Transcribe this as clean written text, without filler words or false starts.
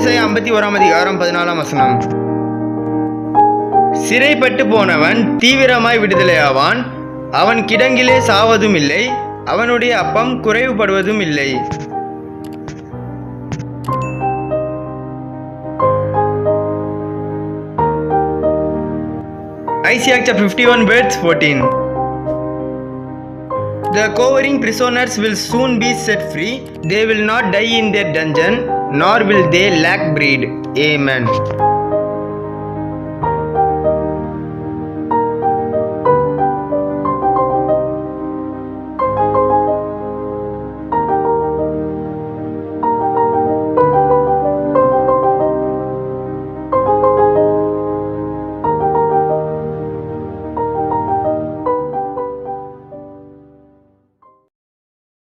ஏசாயா 51 அதிகாரம் 14 வசனம். சிறைப்பட்டு போனவன் தீவிரமாய் விடுதலையாவான். அவன் கிடங்கிலே சாவதும் இல்லை, அவனுடைய அப்பம் குறைவுபடுவதும் இல்லை. Isaiah chapter 51 verse 14. The cowering prisoners will soon be set free. They will not die in their dungeon, nor will they lack bread. Amen.